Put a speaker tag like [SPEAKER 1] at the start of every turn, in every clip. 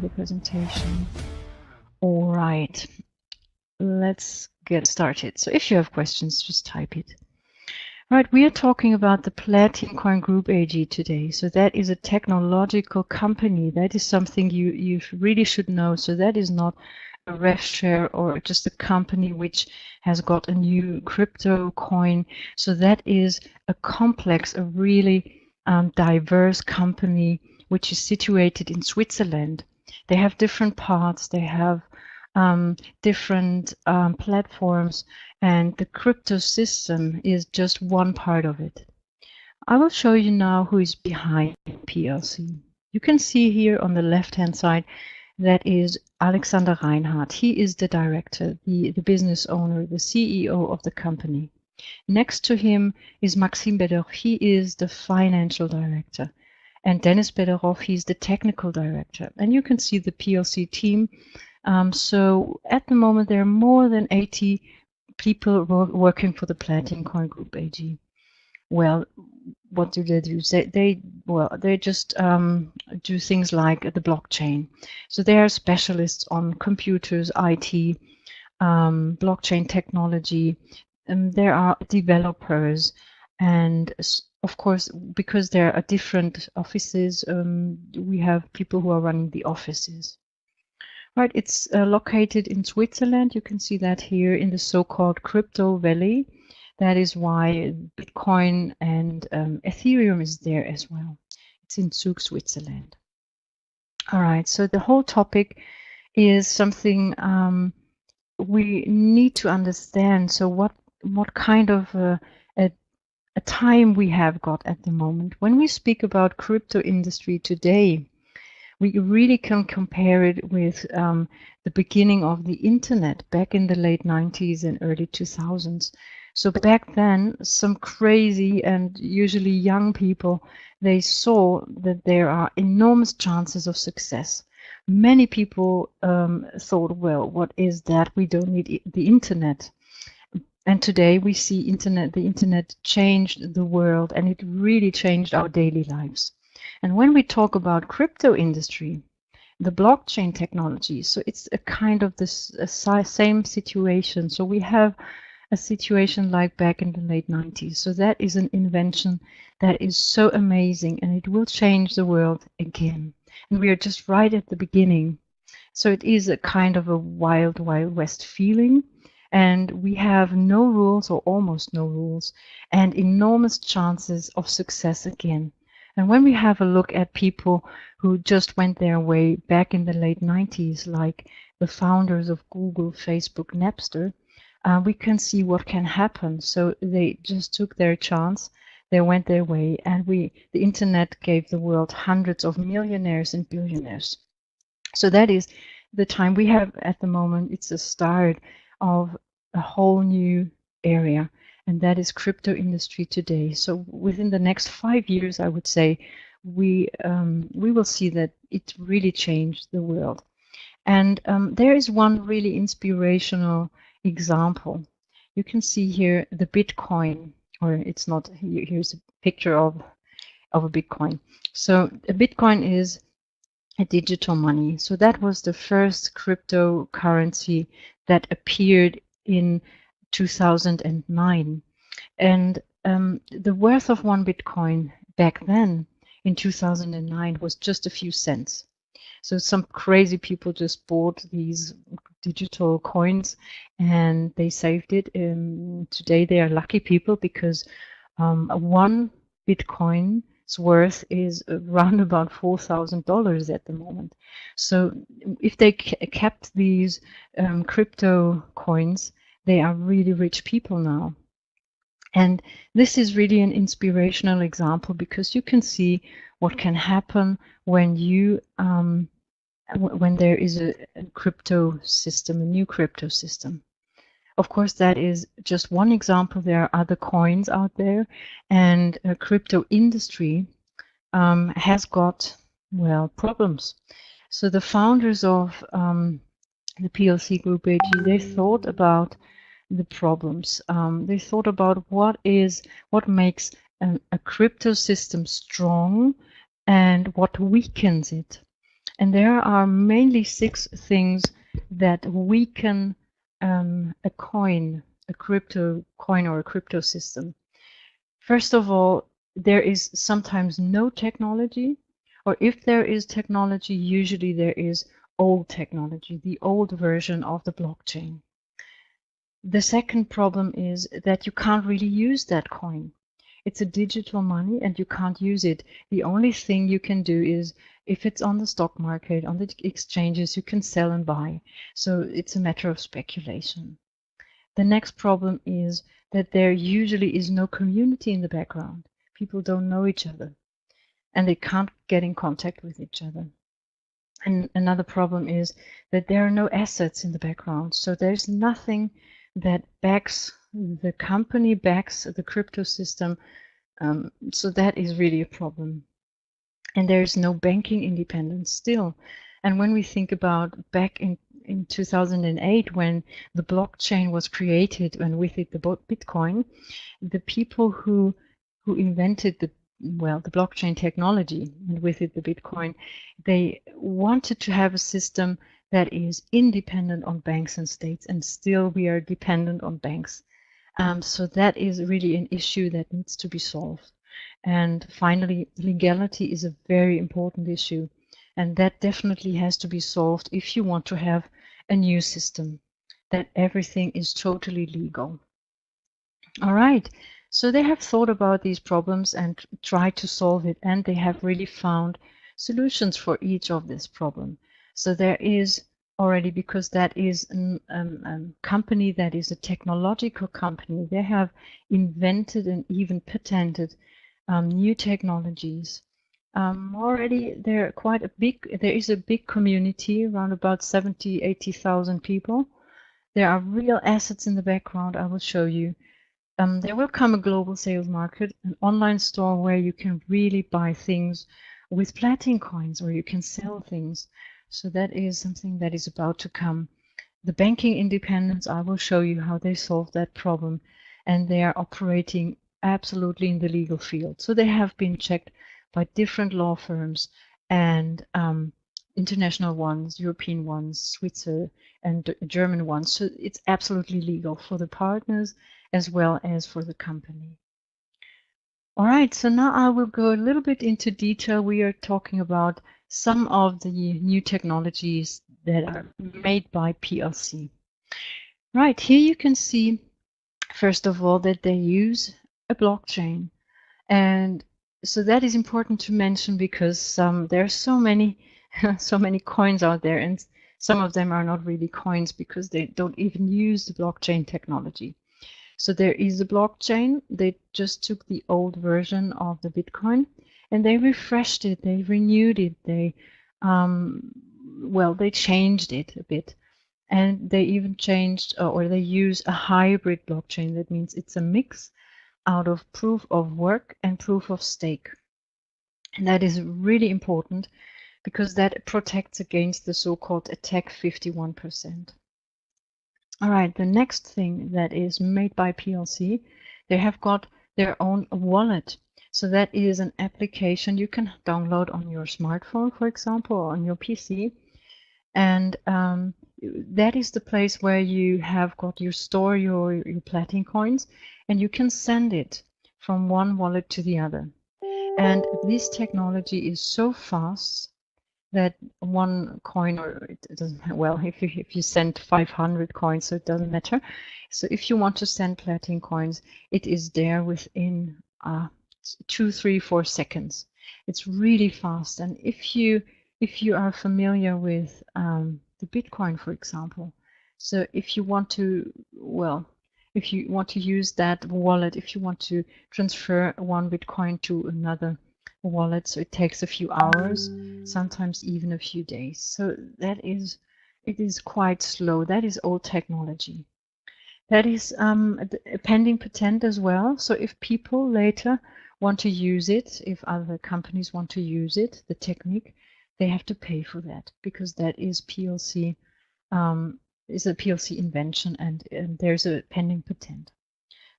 [SPEAKER 1] the presentation. All right, let's get started. So if you have questions, just type it. Right, we are talking about the PlatinCoin Group AG today. So that is a technological company. That is something you really should know. So that is not a ref share or just a company which has got a new crypto coin. So that is a complex, a really diverse company which is situated in Switzerland. They have different parts. They have different platforms, and the crypto system is just one part of it. I will show you now who is behind PLC. You can see here on the left-hand side that is Alexander Reinhardt. He is the director, the business owner, the CEO of the company. Next to him is Maxime Bederoff. He is the financial director. And Dennis Bederoff, he's the technical director. And you can see the PLC team. So at the moment, there are more than 80 people working for the PlatinCoin Group AG. Well, what do? They just do things like the blockchain. So they are specialists on computers, IT, blockchain technology. There are developers, and of course, because there are different offices, we have people who are running the offices. Right, it's located in Switzerland. You can see that here in the so-called Crypto Valley. That is why Bitcoin and Ethereum is there as well. It's in Zug, Switzerland. All right, so the whole topic is something we need to understand. So what kind of a time we have got at the moment. When we speak about crypto industry today, we really can compare it with the beginning of the internet back in the late 90s and early 2000s. So back then, some crazy and usually young people, they saw that there are enormous chances of success. Many people thought, well, what is that? We don't need the internet. And today we see the internet changed the world, and it really changed our daily lives. And when we talk about crypto industry, the blockchain technology, so it's a kind of this same situation. So we have a situation like back in the late 90s. So that is an invention that is so amazing, and it will change the world again. And we are just right at the beginning. So it is a kind of a wild, wild west feeling. And we have no rules, or almost no rules, and enormous chances of success again. And when we have a look at people who just went their way back in the late 90s, like the founders of Google, Facebook, Napster, we can see what can happen. So they just took their chance, they went their way, and the internet gave the world hundreds of millionaires and billionaires. So that is the time we have at the moment. It's the start of a whole new area, and that is crypto industry today. So within the next 5 years, I would say, we will see that it really changed the world. And there is one really inspirational example. You can see here the Bitcoin, or it's not, here's a picture of a Bitcoin. So a Bitcoin is a digital money. So that was the first cryptocurrency that appeared in 2009. And the worth of one Bitcoin back then in 2009 was just a few cents. So some crazy people just bought these digital coins and they saved it. Today they are lucky people because one Bitcoin's worth is around about $4,000 at the moment. So if they kept these crypto coins, they are really rich people now. And this is really an inspirational example because you can see what can happen when you when there is a crypto system, a new crypto system. Of course, that is just one example. There are other coins out there, and a crypto industry has got, well, problems. So the founders of the PLC Group AG, they thought about the problems. They thought about what makes a crypto system strong and what weakens it. And there are mainly 6 things that weaken a coin, a crypto coin or a crypto system. First of all, there is sometimes no technology, or if there is technology, usually there is old technology, the old version of the blockchain. The second problem is that you can't really use that coin. It's a digital money and you can't use it. The only thing you can do is if it's on the stock market, on the exchanges, you can sell and buy. So it's a matter of speculation. The next problem is that there usually is no community in the background. People don't know each other and they can't get in contact with each other. And another problem is that there are no assets in the background. So there's nothing that backs the company, backs the crypto system. So that is really a problem. And there's no banking independence still. And when we think about back in 2008, when the blockchain was created and with it the Bitcoin, the people who invented the blockchain technology and with it the Bitcoin, they wanted to have a system that is independent on banks and states, and still we are dependent on banks. So that is really an issue that needs to be solved. And finally, legality is a very important issue, and that definitely has to be solved if you want to have a new system, that everything is totally legal. All right, so they have thought about these problems and tried to solve it, and they have really found solutions for each of this problem. So there is already, because that is a company that is a technological company, they have invented and even patented new technologies. Already there is a big community, around about 70,000-80,000 people. There are real assets in the background. I will show you. There will come a global sales market, an online store where you can really buy things with PlatinCoins, where you can sell things. So that is something that is about to come. The banking independence, I will show you how they solve that problem. And they are operating absolutely in the legal field. So they have been checked by different law firms and international ones, European ones, Swiss and German ones. So it's absolutely legal for the partners as well as for the company. All right, so now I will go a little bit into detail. We are talking about some of the new technologies that are made by PLC. Right, here you can see, first of all, that they use a blockchain. And so that is important to mention because there are so many coins out there, and some of them are not really coins because they don't even use the blockchain technology. So there is a blockchain. They just took the old version of the Bitcoin and they refreshed it, they renewed it, they changed it a bit. And they even changed or they use a hybrid blockchain. That means it's a mix out of proof of work and proof of stake. And that is really important because that protects against the so-called attack 51%. All right, the next thing that is made by PLC, they have got their own wallet. So that is an application you can download on your smartphone, for example, or on your PC. And that is the place where you have got your PlatinCoins, and you can send it from one wallet to the other. And this technology is so fast that one coin, or it doesn't, well, if you send 500 coins, so it doesn't matter. So if you want to send PlatinCoins, it is there within 2, 3, 4 seconds. It's really fast. And if you are familiar with the Bitcoin, for example, so if you want to, use that wallet, if you want to transfer one Bitcoin to another wallet, so it takes a few hours, sometimes even a few days. So it is quite slow. That is old technology. That is a pending patent as well. So if people later want to use it, if other companies want to use it, the technique, they have to pay for that because that is PLC, is a PLC invention, and there's a pending patent.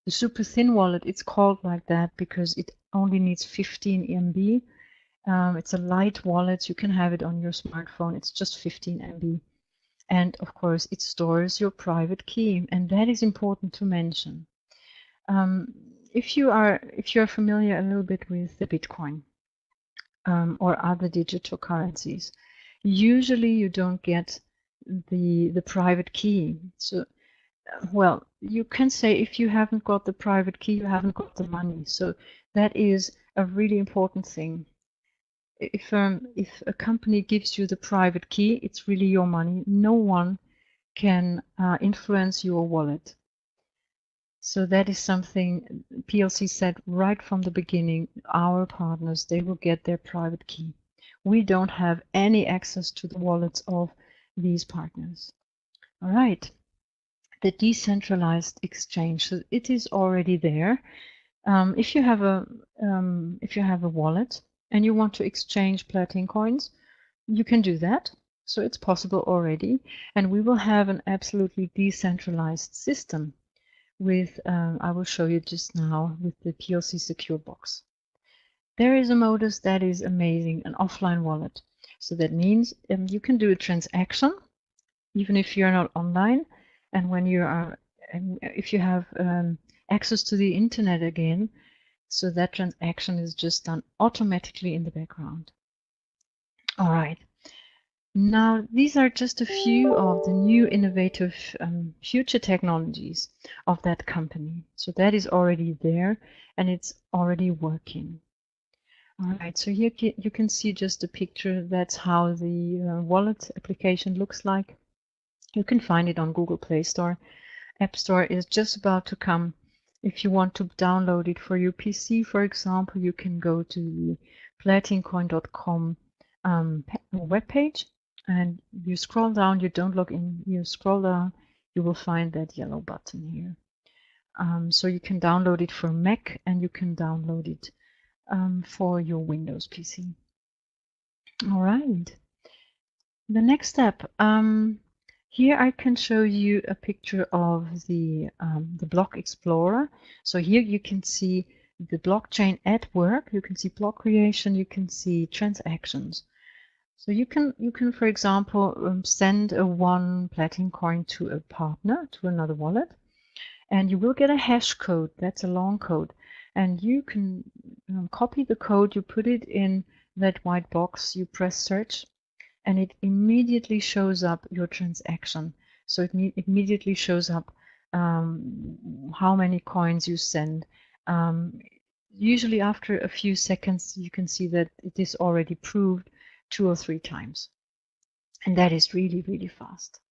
[SPEAKER 1] The super thin wallet, it's called like that because it only needs 15 MB It's a light wallet. You can have it on your smartphone. It's just 15 MB. And of course, it stores your private key. And that is important to mention. If you are familiar a little bit with the Bitcoin or other digital currencies, usually you don't get the private key. So, well, you can say if you haven't got the private key, you haven't got the money. So that is a really important thing. If a company gives you the private key, it's really your money. No one can influence your wallet. So that is something PLC said right from the beginning. Our partners, they will get their private key. We don't have any access to the wallets of these partners. All right. The decentralized exchange, so it is already there. If you have a wallet and you want to exchange PlatinCoins, you can do that. So it's possible already, and we will have an absolutely decentralized system with, I will show you just now with the PLC Secure Box. There is a modus that is amazing, an offline wallet. So that means you can do a transaction even if you're not online, and when you are, if you have access to the internet again, so that transaction is just done automatically in the background. All right. Now, these are just a few of the new innovative future technologies of that company. So that is already there and it's already working. All right, so here you can see just a picture. That's how the wallet application looks like. You can find it on Google Play Store. App Store is just about to come. If you want to download it for your PC, for example, you can go to the PlatinCoin.com webpage. And you scroll down, you don't log in, you scroll down, you will find that yellow button here. So you can download it for Mac and you can download it for your Windows PC. All right. The next step, here I can show you a picture of the block explorer. So here you can see the blockchain at work. You can see block creation, you can see transactions. So you can, for example, send a 1 PlatinCoin to a partner, to another wallet, and you will get a hash code. That's a long code. And you can copy the code, you put it in that white box, you press search, and it immediately shows up your transaction. So it immediately shows up how many coins you send. Usually after a few seconds, you can see that it is already proved 2 or 3 times. And that is really, really fast.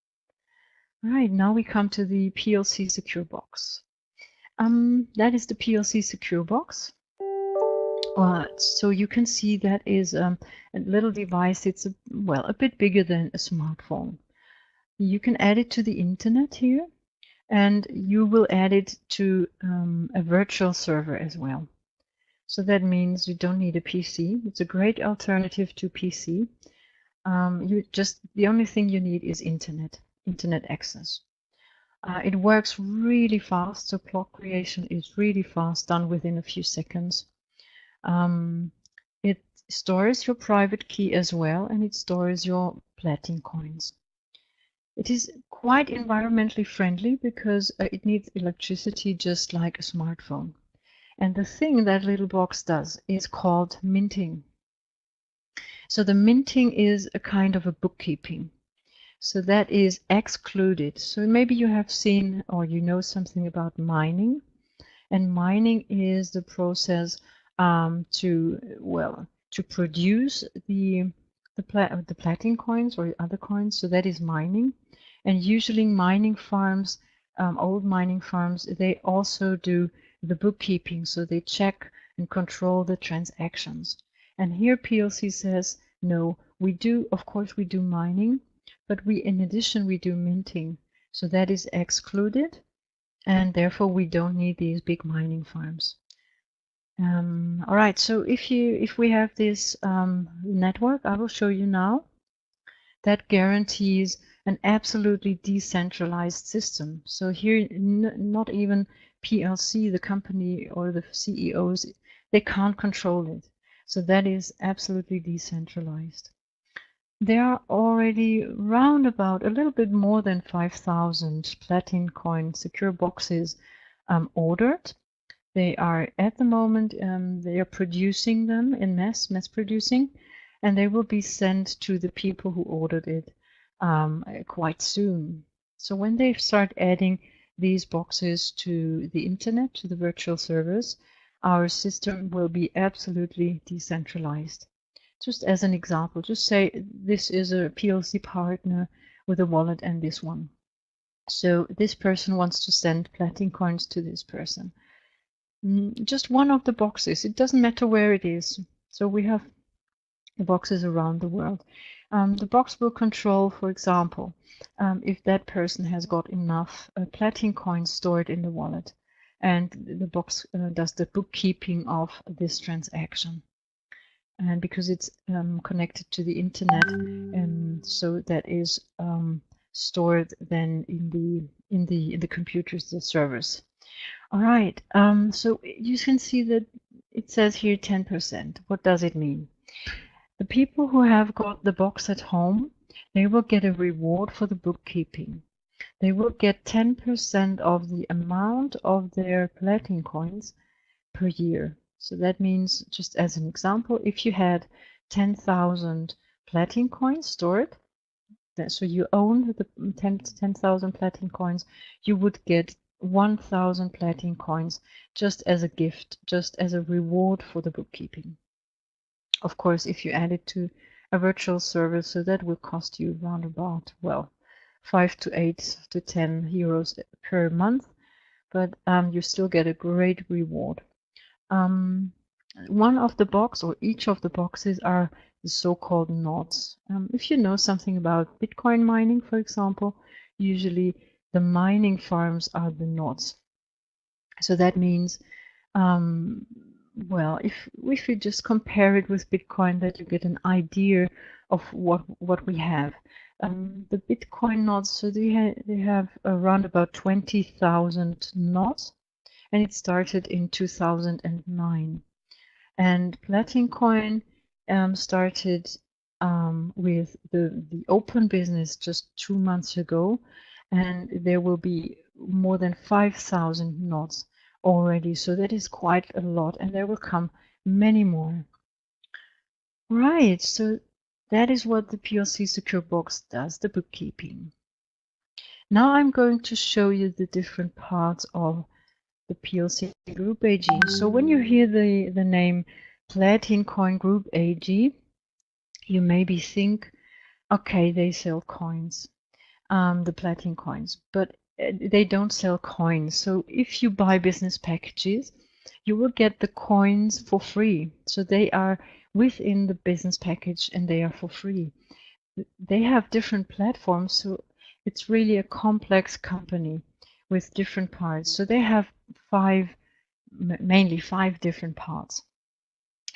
[SPEAKER 1] All right, now we come to the PLC Secure Box. That is the PLC Secure Box. So you can see that is a little device. It's a bit bigger than a smartphone. You can add it to the internet here, and you will add it to a virtual server as well. So that means you don't need a PC. It's a great alternative to PC. The only thing you need is internet access. It works really fast, so block creation is really fast, done within a few seconds. It stores your private key as well, and it stores your PlatinCoins. It is quite environmentally friendly because it needs electricity just like a smartphone. And the thing that little box does is called minting. So the minting is a kind of a bookkeeping. So that is excluded. So maybe you have seen or you know something about mining. And mining is the process to produce the PlatinCoins or other coins. So that is mining. And usually mining farms, old mining farms, they also do the bookkeeping, so they check and control the transactions. And here PLC says, no, we do, of course we do mining, but in addition we do minting. So that is excluded, and therefore we don't need these big mining farms. All right, so if we have this network, I will show you now, that guarantees an absolutely decentralized system. So here, not even PLC, the company, or the CEOs, they can't control it. So that is absolutely decentralized. There are already round about a little bit more than 5,000 PlatinCoin secure boxes ordered. They are at the moment, they are producing them in mass producing, and they will be sent to the people who ordered it quite soon. So when they start adding these boxes to the internet, to the virtual servers, our system will be absolutely decentralized. Just as an example, just say this is a PLC partner with a wallet and this one. So this person wants to send PlatinCoins to this person. Just one of the boxes, it doesn't matter where it is. So we have the boxes around the world. The box will control, for example, if that person has got enough PlatinCoins stored in the wallet, and the box does the bookkeeping of this transaction. And because it's connected to the internet, and so that is stored then in the computers, the servers. All right. So you can see that it says here 10%. What does it mean? The people who have got the box at home, they will get a reward for the bookkeeping. They will get 10% of the amount of their PlatinCoins per year. So that means, just as an example, if you had 10,000 PlatinCoins stored, so you own the 10,000 PlatinCoins, you would get 1,000 PlatinCoins just as a gift, just as a reward for the bookkeeping. Of course, if you add it to a virtual server, so that will cost you around about, well, 5 to 8 to 10 euros per month, but you still get a great reward. One of the box, or each of the boxes, are the so-called nodes. If you know something about Bitcoin mining, for example, usually the mining farms are the nodes. So that means, well, if we just compare it with Bitcoin, that you get an idea of what we have. The Bitcoin nodes, so they have around about 20,000 nodes, and it started in 2009. And PlatinCoin started with the open business just 2 months ago, and there will be more than 5,000 nodes already. So that is quite a lot, and there will come many more. Right, so that is what the PLC Secure Box does, the bookkeeping. Now I'm going to show you the different parts of the PLC Group AG. So when you hear the name PlatinCoin Group AG, you maybe think, okay, they sell coins, the PlatinCoins, but they don't sell coins. So if you buy business packages, you will get the coins for free. So they are within the business package and they are for free. They have different platforms, so it's really a complex company with different parts. So they have mainly five different parts.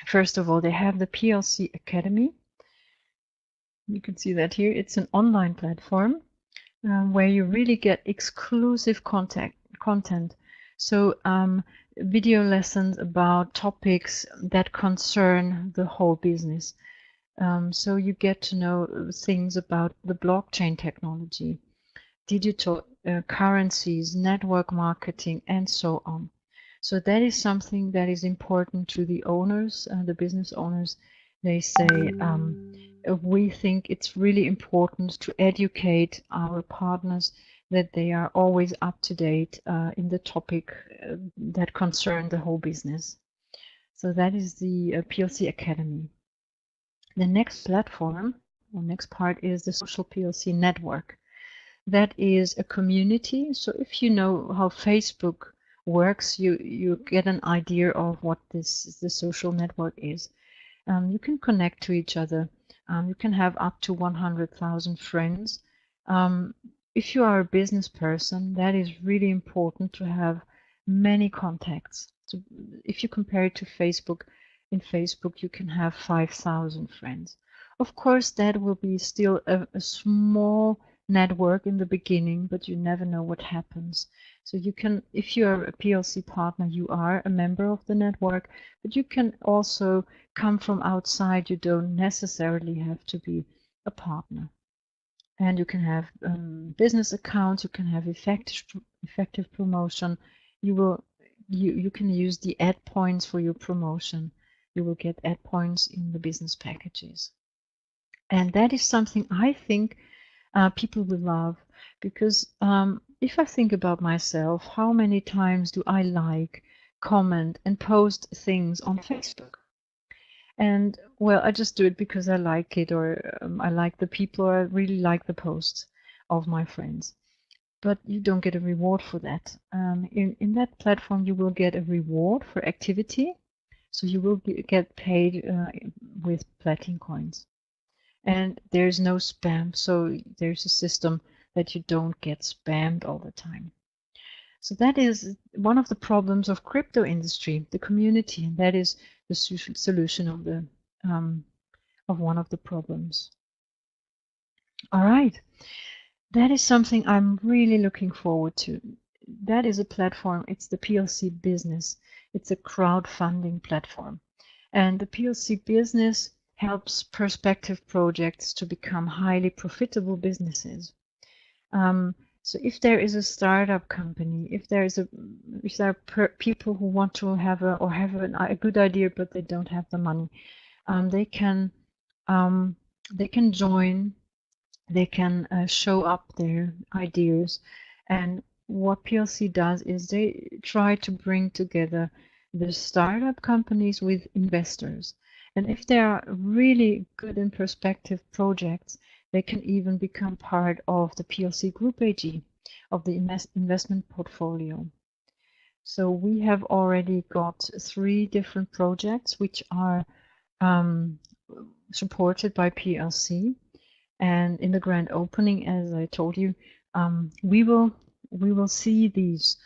[SPEAKER 1] First of all, they have the PLC Academy. You can see that here. It's an online platform where you really get exclusive content. So video lessons about topics that concern the whole business. So you get to know things about the blockchain technology, digital currencies, network marketing, and so on. So that is something that is important to the owners, the business owners. They say, we think it's really important to educate our partners that they are always up to date in the topic that concern the whole business. So that is the PLC Academy. The next platform, or next part, is the Social PLC Network. That is a community. So if you know how Facebook works, you get an idea of what the social network is. You can connect to each other. You can have up to 100,000 friends. If you are a business person, that is really important to have many contacts. So if you compare it to Facebook, in Facebook you can have 5,000 friends. Of course, that will be still a small network in the beginning, but you never know what happens. So you can, if you are a PLC partner, you are a member of the network, but you can also come from outside. You don't necessarily have to be a partner. And you can have business accounts, you can have effective promotion. You can use the ad points for your promotion. You will get ad points in the business packages. And that is something I think people will love, because if I think about myself, how many times do I like, comment, and post things on Facebook? And well, I just do it because I like it, or I like the people, or I really like the posts of my friends. But you don't get a reward for that. In that platform, you will get a reward for activity. So you will get paid with PlatinCoins. And there's no spam. So there's a system that you don't get spammed all the time. So that is one of the problems of crypto industry, the community, and that is the solution of the of one of the problems. All right, that is something I'm really looking forward to. That is a platform. It's the PLC Business. It's a crowdfunding platform, and the PLC Business helps prospective projects to become highly profitable businesses. So if there is a startup company, if there are people who want to have a good idea but they don't have the money, they can join, they can show up their ideas, and what PLC does is they try to bring together the startup companies with investors, and if they are really good and prospective projects, they can even become part of the PLC Group AG, of the investment portfolio. So we have already got 3 different projects which are supported by PLC, and in the grand opening, as I told you, we will see these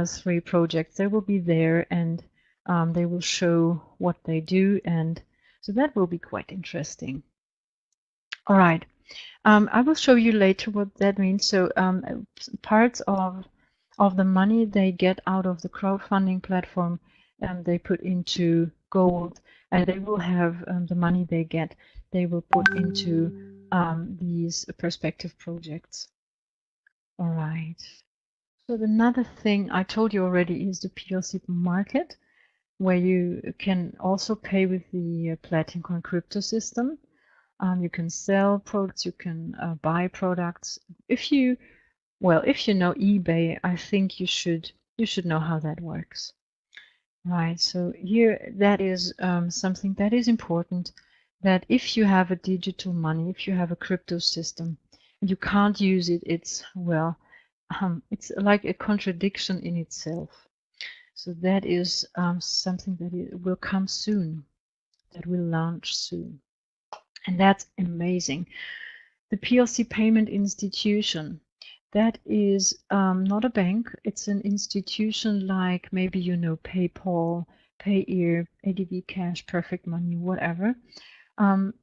[SPEAKER 1] 3 projects. They will be there, and they will show what they do, and so that will be quite interesting. All right. I will show you later what that means. So parts of the money they get out of the crowdfunding platform, they put into gold, and they will have the money they get, they will put into these prospective projects. All right. So another thing I told you already is the PLC market, where you can also pay with the PlatinCoin crypto system. You can sell products, you can buy products. If you know eBay, I think you should know how that works. Right, so here that is something that is important, that if you have a digital money, if you have a crypto system, and you can't use it, it's like a contradiction in itself. So that is something that will come soon, that will launch soon. And that's amazing. The PLC payment institution, that is not a bank. It's an institution like maybe you know PayPal, PeyEEr, AdvCash, Perfect Money, whatever. And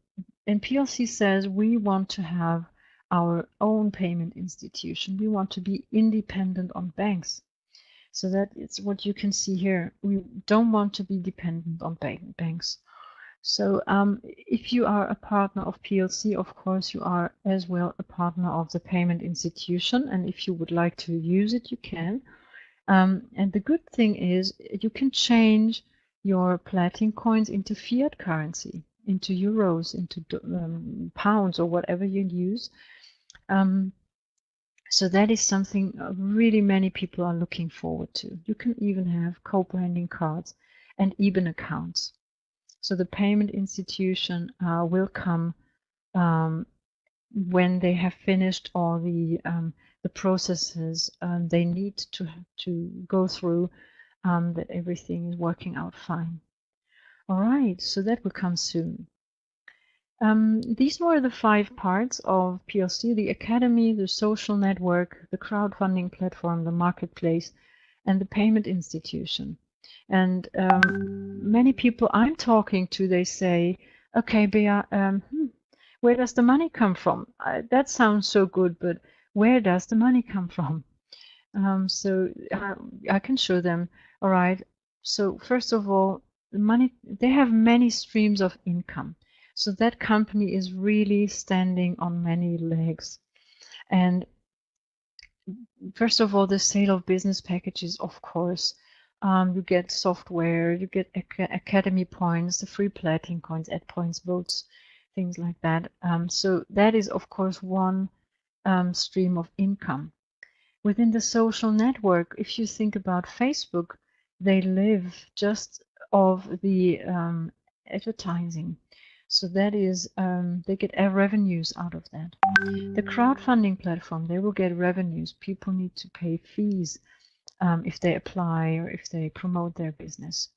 [SPEAKER 1] PLC says we want to have our own payment institution. We want to be independent on banks. So that it's what you can see here. We don't want to be dependent on banks. So if you are a partner of PLC, of course, you are as well a partner of the payment institution. And if you would like to use it, you can. And the good thing is you can change your PlatinCoins into fiat currency, into euros, into pounds, or whatever you use. So that is something really many people are looking forward to. You can even have co-branding cards and even accounts. So the payment institution will come when they have finished all the processes they need to go through, that everything is working out fine. All right, so that will come soon. These were the 5 parts of PLC: the academy, the social network, the crowdfunding platform, the marketplace, and the payment institution. And many people I'm talking to, they say, okay, Bea, where does the money come from? That sounds so good, but where does the money come from? I can show them. All right. So first of all, money, they have many streams of income. So that company is really standing on many legs. And first of all, the sale of business packages, of course. You get software, you get academy points, the free PlatinCoins, AdPoints, votes, things like that. So that is, of course, one stream of income. Within the social network, if you think about Facebook, they live just of the advertising. So that is, they get revenues out of that. The crowdfunding platform, they will get revenues. People need to pay fees if they apply or if they promote their business.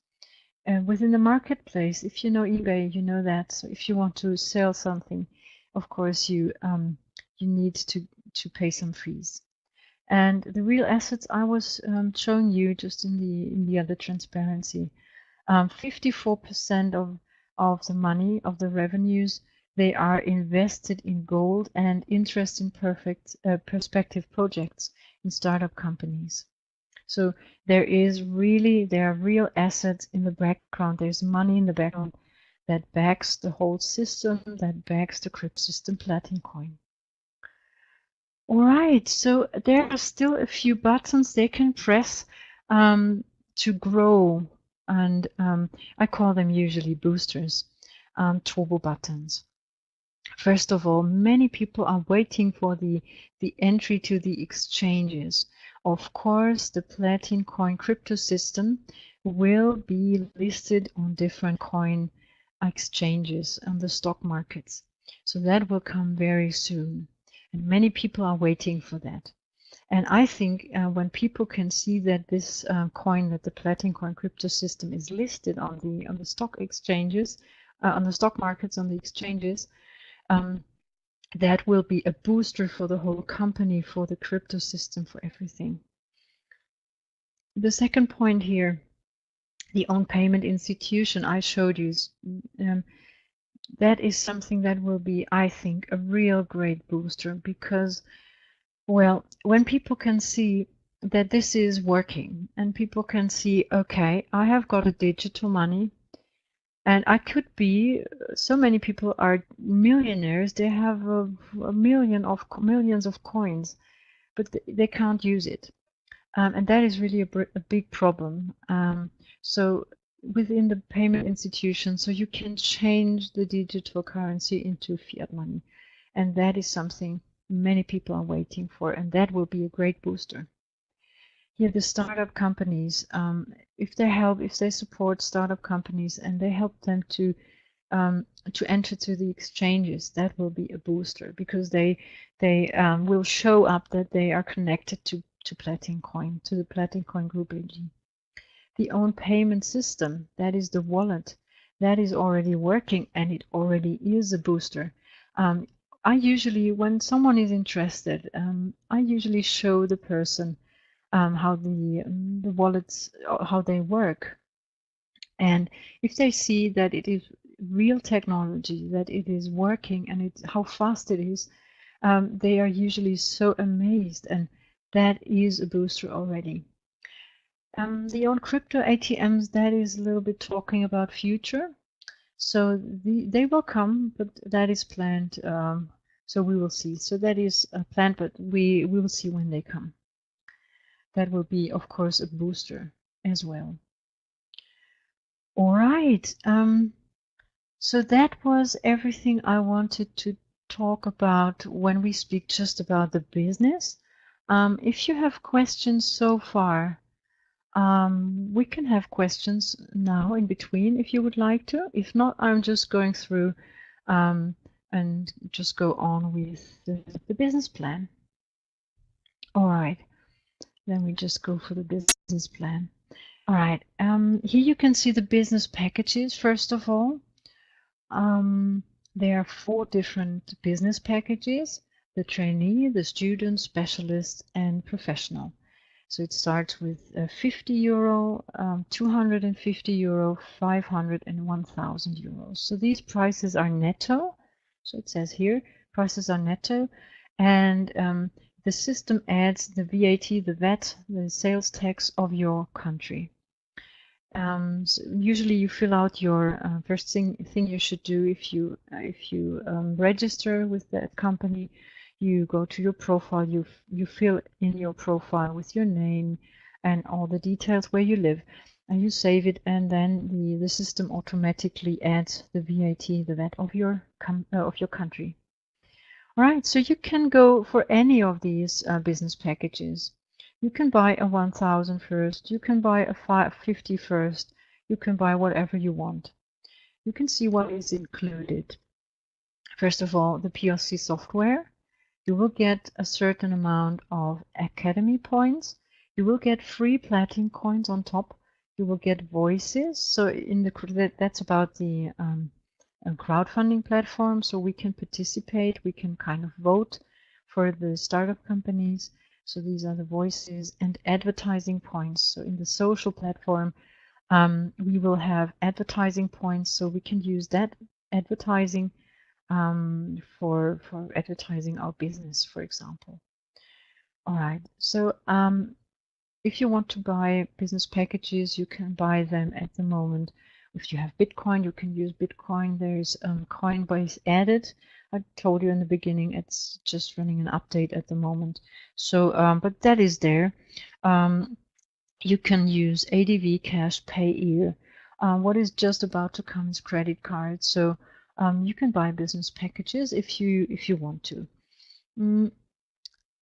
[SPEAKER 1] Within the marketplace, if you know eBay, you know that. So if you want to sell something, of course you need to pay some fees. And the real assets I was showing you just in the other transparency, 54% of the money, of the revenues, they are invested in gold and interest in perspective projects in startup companies. So there are real assets in the background. There's money in the background that backs the whole system, that backs the crypto system PlatinCoin. All right, so there are still a few buttons they can press to grow, and I call them usually boosters, turbo buttons. First of all, many people are waiting for the entry to the exchanges. Of course, the PlatinCoin crypto system will be listed on different coin exchanges on the stock markets. So that will come very soon. And many people are waiting for that. And I think when people can see that this coin, that the PlatinCoin crypto system is listed on the stock exchanges, on the stock markets, on the exchanges, that will be a booster for the whole company, for the crypto system, for everything. The second point here, the own payment institution I showed you, that is something that will be, I think, a real great booster because, well, when people can see that this is working and people can see, okay, I have got a digital money and I could be, so many people are millionaires, they have millions of coins, but they can't use it. And that is really a big problem. So within the payment institution, so you can change the digital currency into fiat money. And that is something many people are waiting for, and that will be a great booster. Here, the startup companies, if they support startup companies and they help them to enter to the exchanges, that will be a booster because they will show up that they are connected to PlatinCoin, to the PlatinCoin Group AG. The own payment system, that is the wallet, that is already working and it already is a booster. I usually, when someone is interested, I usually show the person how the wallets, how they work. And if they see that it is real technology, that it is working and how fast it is, they are usually so amazed, and that is a booster already. The own crypto ATMs, that is a little bit talking about future. So they will come, but that is planned. So we will see. So that is planned, but we will see when they come. That will be, of course, a booster as well. All right. So that was everything I wanted to talk about when we speak just about the business. If you have questions so far, we can have questions now in between if you would like to. If not, I'm just going through and just go on with the business plan. All right, then we just go for the business plan. All right, here you can see the business packages. First of all, there are 4 different business packages: the trainee, the student, specialist, and professional. So it starts with 50 euro, 250 euro, 500 and 1000 euros. So these prices are netto. So it says here, prices are netto, and the system adds the VAT, the VAT, the sales tax of your country. So usually you fill out your first thing you should do if you register with that company. You go to your profile, you fill in your profile with your name and all the details where you live, and you save it, and then the system automatically adds the VAT, the VAT of your country. All right, so you can go for any of these business packages. You can buy a 1,000 first, you can buy a 550 first, you can buy whatever you want. You can see what is included. First of all, the PLC software. You will get a certain amount of Academy points. You will get free PlatinCoins on top. You will get voices. So that's about the crowdfunding platform. So we can participate. We can kind of vote for the startup companies. So these are the voices and advertising points. So in the social platform, we will have advertising points. So we can use that advertising for advertising our business, for example. All right, so if you want to buy business packages, you can buy them at the moment. If you have Bitcoin, you can use Bitcoin. There's Coinbase added. I told you in the beginning, it's just running an update at the moment. So, but that is there. You can use AdvCash, PeyEEr. What is just about to come is credit cards. So you can buy business packages if you want to.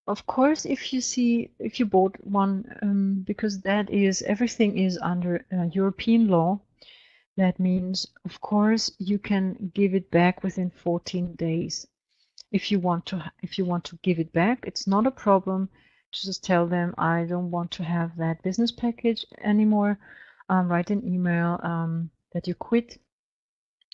[SPEAKER 1] Of course, if you bought one, because everything is under European law. That means, of course, you can give it back within 14 days. If you want to give it back, it's not a problem. Just tell them, I don't want to have that business package anymore. Write an email that you quit,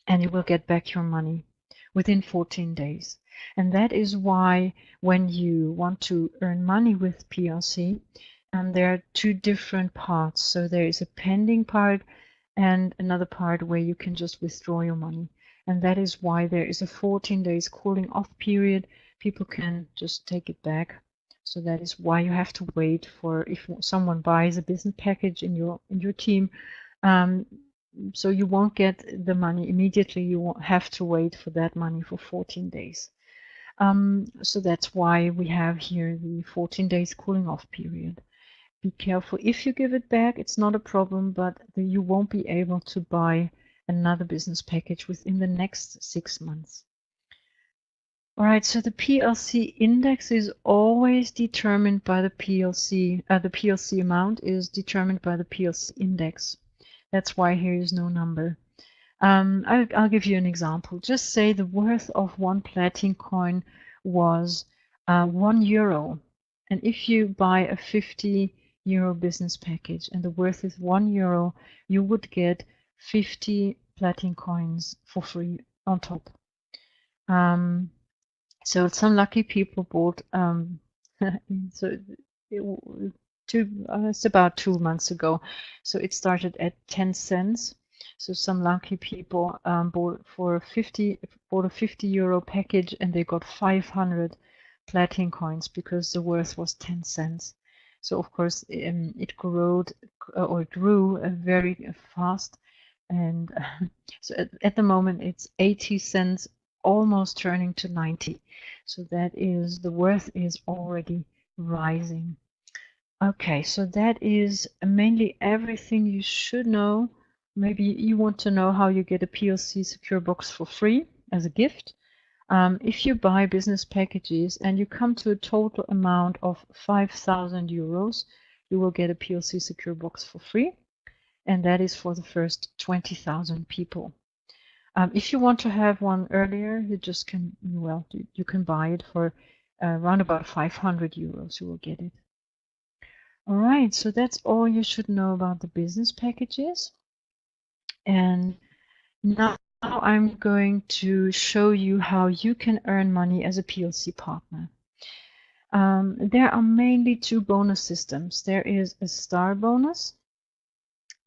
[SPEAKER 1] and you will get back your money within 14 days. And that is why when you want to earn money with PLC, there are two different parts. So there is a pending part and another part where you can just withdraw your money. And that is why there is a 14 days cooling off period. People can just take it back. So that is why you have to wait for, if someone buys a business package in your team, so you won't get the money immediately. You won't have to wait for that money for 14 days. So that's why we have here the 14 days cooling off period. Be careful if you give it back, it's not a problem, but you won't be able to buy another business package within the next 6 months. All right, so the PLC index is always determined by the PLC. The PLC amount is determined by the PLC index. That's why here is no number. I'll give you an example. Just say the worth of one PlatinCoin was €1. And if you buy a 50 euro business package and the worth is €1, you would get 50 PlatinCoins for free on top. So some lucky people bought, it's about 2 months ago. So it started at 10 cents. So some lucky people bought a 50 euro package, and they got 500 PlatinCoins because the worth was 10 cents. So of course it grew very fast, and so at the moment it's 80 cents, almost turning to 90. So that is, the worth is already rising. Okay, so that is mainly everything you should know. Maybe you want to know how you get a PLC Secure Box for free as a gift. If you buy business packages and you come to a total amount of 5,000 euros, you will get a PLC Secure Box for free, and that is for the first 20,000 people. If you want to have one earlier, you just can, well, you can buy it for around about 500 euros. You will get it. All right, so that's all you should know about the business packages. And now I'm going to show you how you can earn money as a PLC partner. There are mainly two bonus systems. There is a star bonus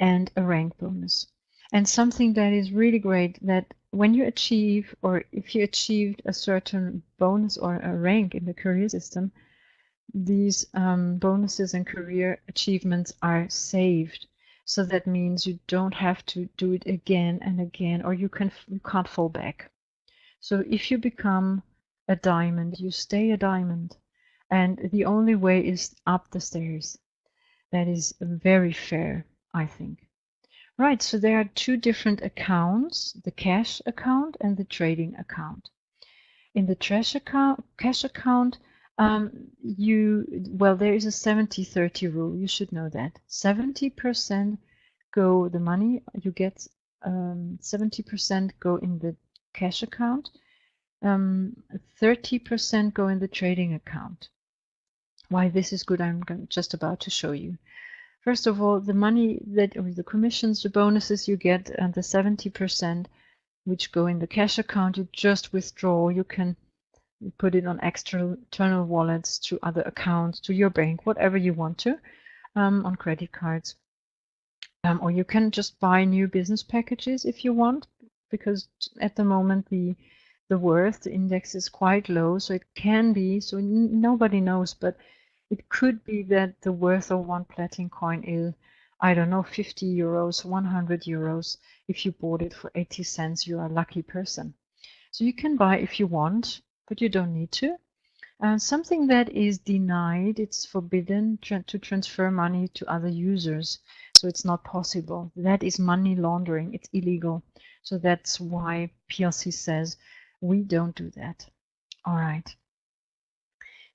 [SPEAKER 1] and a rank bonus. And something that is really great, that when you achieve, or if you achieved a certain bonus or a rank in the career system, these bonuses and career achievements are saved. So that means you don't have to do it again and again, or you can't fall back. So if you become a diamond, you stay a diamond, and the only way is up the stairs. That is very fair, I think. Right, so there are two different accounts, the cash account and the trading account. In the cash account, there is a 70-30 rule. You should know that 70% go the money you get. 70% go in the cash account. 30% go in the trading account. Why this is good, I'm just about to show you. First of all, the money that, or the commissions, the bonuses you get, and the 70% which go in the cash account, you just withdraw. You can put it on external wallets, to other accounts, to your bank, whatever you want to, on credit cards. Or you can just buy new business packages if you want, because at the moment the worth, the index is quite low, so it can be, so nobody knows, but it could be that the worth of one PlatinCoin is, I don't know, 50 euros, 100 euros. If you bought it for 80 cents, you are a lucky person. So you can buy if you want, but you don't need to. Something that is denied, it's forbidden to transfer money to other users. So it's not possible. That is money laundering. It's illegal. So that's why PLC says we don't do that. All right.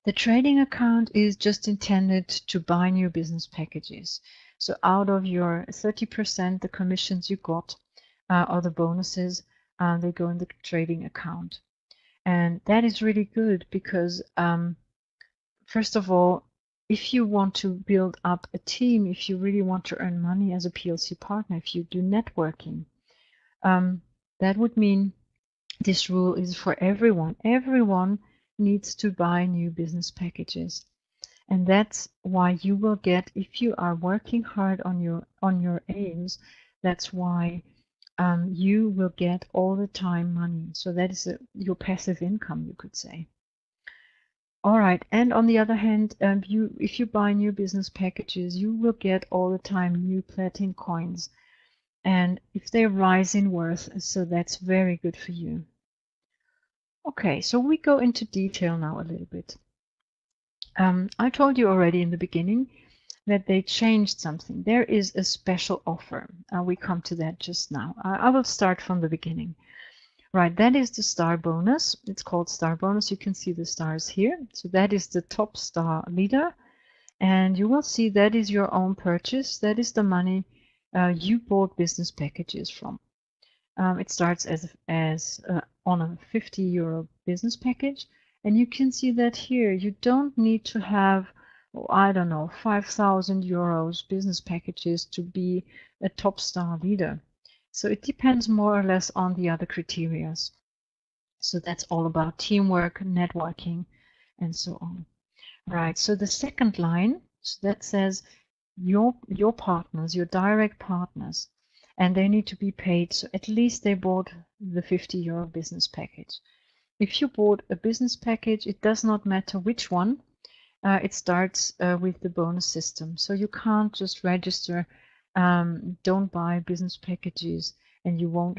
[SPEAKER 1] The trading account is just intended to buy new business packages. So out of your 30%, the commissions you got, or the bonuses, they go in the trading account. And that is really good because, first of all, if you want to build up a team, if you really want to earn money as a PLC partner, if you do networking, that would mean this rule is for everyone. Everyone needs to buy new business packages. And that's why you will get, if you are working hard on your aims, that's why you will get all the time money. So that is your passive income, you could say. All right, and on the other hand, if you buy new business packages, you will get all the time new PlatinCoins, and if they rise in worth, so that's very good for you. Okay, so we go into detail now a little bit. I told you already in the beginning that they changed something. There is a special offer. We come to that just now. I will start from the beginning. Right, that is the star bonus. It's called star bonus. You can see the stars here. So that is the top star leader. And you will see that is your own purchase. That is the money you bought business packages from. It starts as on a 50 euro business package. And you can see that here. You don't need to have, I don't know, 5,000 euros business packages to be a top star leader. So it depends more or less on the other criteria. So that's all about teamwork, networking, and so on. Right, so the second line, so that says your partners, your direct partners, and they need to be paid. So at least they bought the 50 euro business package. If you bought a business package, it does not matter which one. It starts with the bonus system. So you can't just register, don't buy business packages, and you won't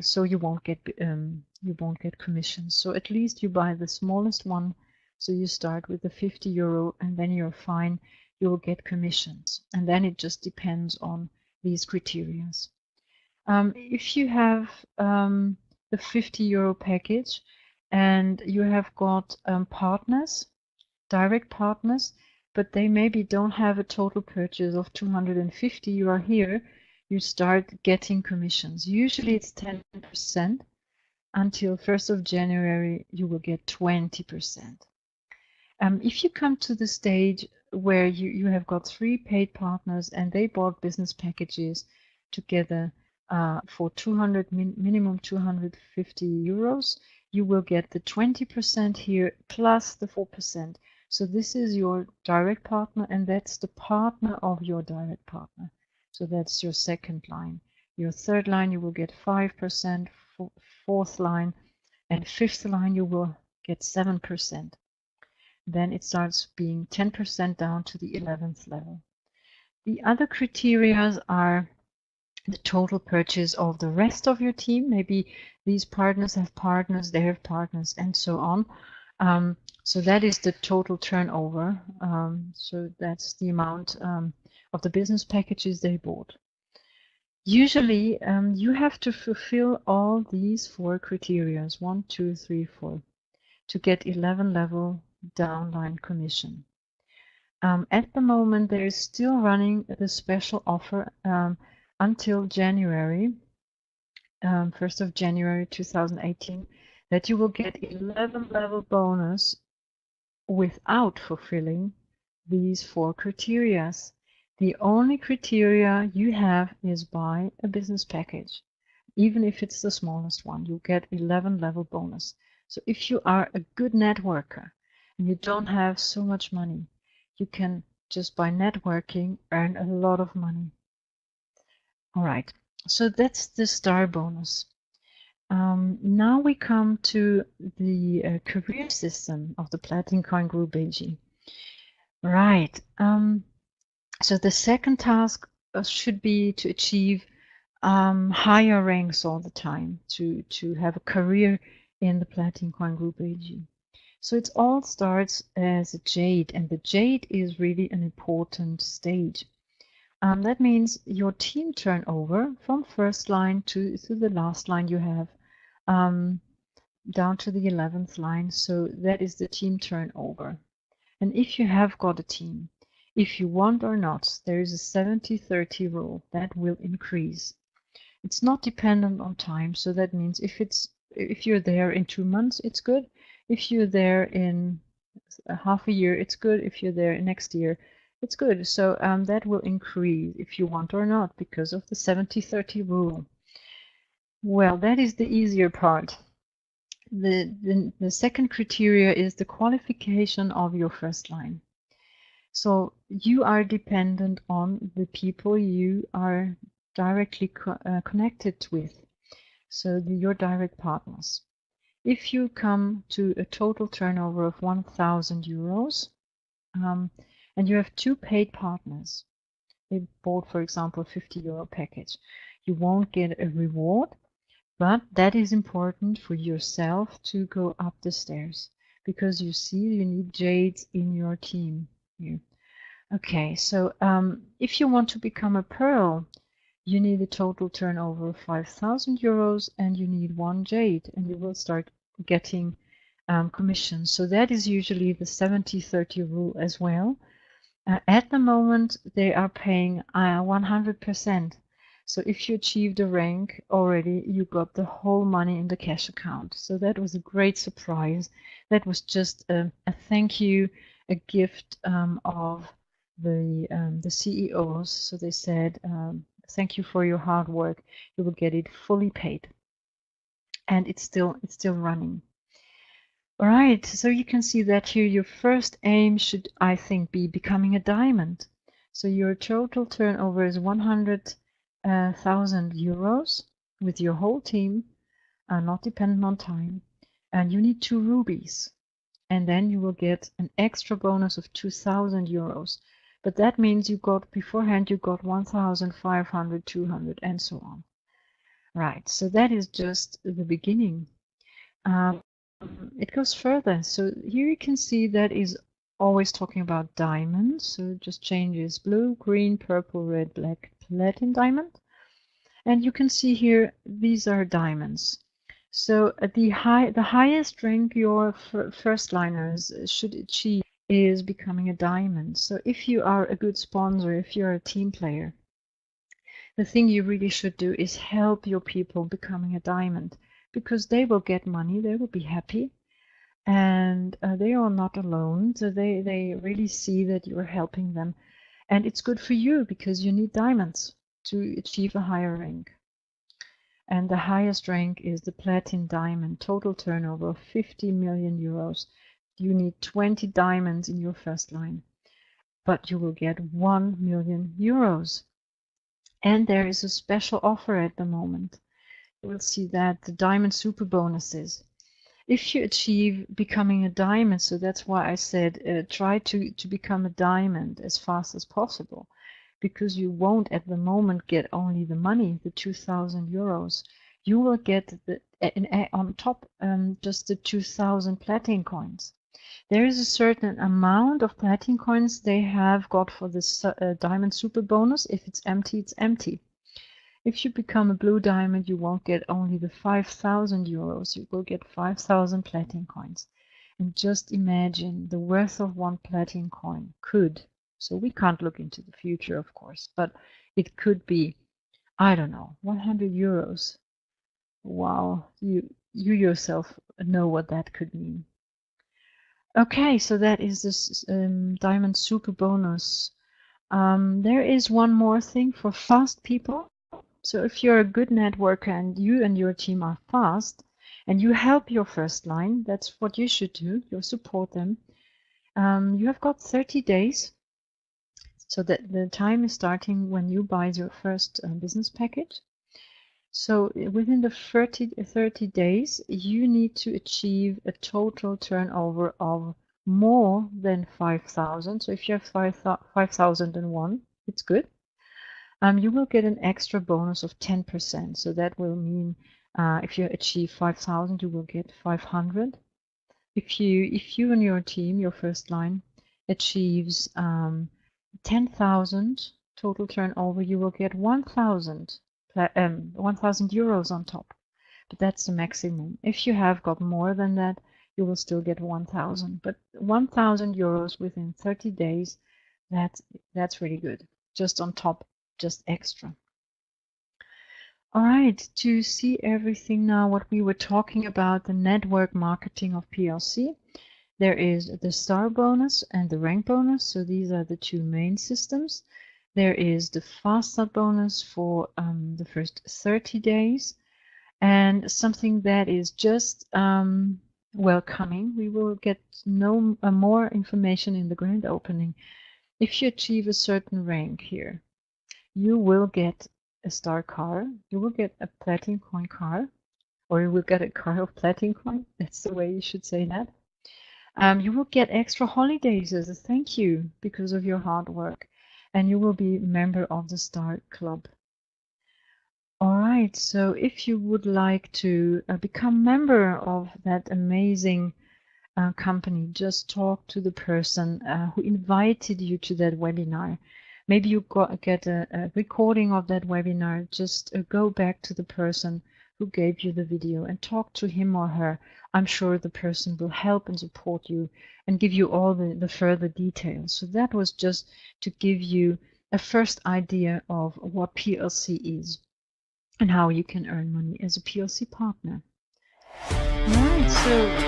[SPEAKER 1] get commissions. So at least you buy the smallest one. So you start with the 50 euro, and then you're fine. You will get commissions, and then it just depends on these criteria. If you have the 50 euro package, and you have got partners, direct partners, but they maybe don't have a total purchase of 250, you are here, you start getting commissions. Usually it's 10%. Until 1st of January, you will get 20%. If you come to the stage where you have got 3 paid partners and they bought business packages together for minimum 250 euros, you will get the 20% here plus the 4%. So this is your direct partner, and that's the partner of your direct partner. So that's your second line. Your third line, you will get 5%, fourth line, and fifth line, you will get 7%. then it starts being 10% down to the 11th level. The other criteria are the total purchase of the rest of your team. Maybe these partners have partners, they have partners, and so on. So that is the total turnover. So that's the amount of the business packages they bought. Usually, you have to fulfill all these 4 criteria, 1, 2, 3, 4, to get 11 level downline commission. At the moment, there is still running the special offer until January, 1st of January 2018, that you will get 11 level bonus without fulfilling these 4 criteria. The only criteria you have is buy a business package. Even if it's the smallest one, you get 11 level bonus. So if you are a good networker and you don't have so much money, you can just by networking earn a lot of money. All right, so that's the star bonus. Now we come to the career system of the PlatinCoin Group AG. Right. So the second task should be to achieve higher ranks all the time, to have a career in the PlatinCoin Group AG. So it all starts as a jade, and the jade is really an important stage. That means your team turnover from first line to the last line you have, down to the 11th line. So that is the team turnover. And if you have got a team, if you want or not, there is a 70-30 rule that will increase. It's not dependent on time. So that means if you're there in 2 months, it's good. If you're there in half a year, it's good. If you're there next year, it's good. So that will increase if you want or not because of the 70-30 rule. Well, that is the easier part. The second criteria is the qualification of your first line. So you are dependent on the people you are directly connected with, so your direct partners. If you come to a total turnover of 1,000 euros and you have 2 paid partners, they bought, for example, a 50 euro package, you won't get a reward, but that is important for yourself to go up the stairs, because you see you need jades in your team here. Okay, so if you want to become a pearl, you need a total turnover of 5,000 euros and you need 1 jade, and you will start getting commissions. So that is usually the 70-30 rule as well. At the moment, they are paying 100%. So if you achieved a rank already, you got the whole money in the cash account. So that was a great surprise. That was just a thank you, a gift of the CEOs. So they said, thank you for your hard work. You will get it fully paid. And it's still running. All right, so you can see that here your first aim should, I think, be becoming a diamond. So your total turnover is 100,000 euros with your whole team, not dependent on time, and you need 2 rubies, and then you will get an extra bonus of 2,000 euros. But that means you got beforehand, you got 1,500, 200, and so on. Right, so that is just the beginning. It goes further. So here you can see that is always talking about diamonds. So it just changes blue, green, purple, red, black, platinum diamond. And you can see here, these are diamonds. So the highest rank your first liners should achieve is becoming a diamond. So if you are a good sponsor, if you're a team player, the thing you really should do is help your people becoming a diamond, because they will get money, they will be happy, and they are not alone. So they really see that you're helping them, and it's good for you because you need diamonds to achieve a higher rank. And the highest rank is the platinum diamond, total turnover of 50 million euros. You need 20 diamonds in your first line, but you will get 1 million euros. And there is a special offer at the moment. You will see that the diamond super bonuses. If you achieve becoming a diamond, so that's why I said try to become a diamond as fast as possible, because you won't at the moment get only the money, the 2,000 euros. You will get on top just the 2,000 platin coins. There is a certain amount of platin coins they have got for this diamond super bonus. If it's empty, it's empty. If you become a blue diamond, you won't get only the 5,000 euros, you will get 5,000 platin coins. And just imagine the worth of one platin coin could, so we can't look into the future, of course, but it could be, I don't know, 100 euros. Wow, you yourself know what that could mean. Okay, so that is this diamond super bonus. There is one more thing for fast people. So if you're a good networker and you and your team are fast and you help your first line, that's what you should do. You support them. You have got 30 days. So that the time is starting when you buy your first business package. So within the 30 days, you need to achieve a total turnover of more than 5,000. So if you have 5,001, it's good. You will get an extra bonus of 10%. So that will mean if you achieve 5,000, you will get 500. If you and your team, your first line, achieves 10,000 total turnover, you will get 1,000 euros on top. But that's the maximum. If you have got more than that, you will still get 1,000. But 1,000 euros within 30 days, that's really good. Just on top. Just extra. All right, to see everything now, what we were talking about, the network marketing of PLC, there is the star bonus and the rank bonus. So these are the two main systems. There is the fast start bonus for the first 30 days, and something that is just welcoming. We will get more information in the grand opening. If you achieve a certain rank here, you will get a star car, you will get a platin coin car, or you will get a car of platin coin. That's the way you should say that. You will get extra holidays as a thank you because of your hard work, and you will be a member of the Star Club. All right, so if you would like to become member of that amazing company, just talk to the person who invited you to that webinar. Maybe you get a recording of that webinar. Just go back to the person who gave you the video and talk to him or her. I'm sure the person will help and support you and give you all the further details. So that was just to give you a first idea of what PLC is and how you can earn money as a PLC partner. All right, so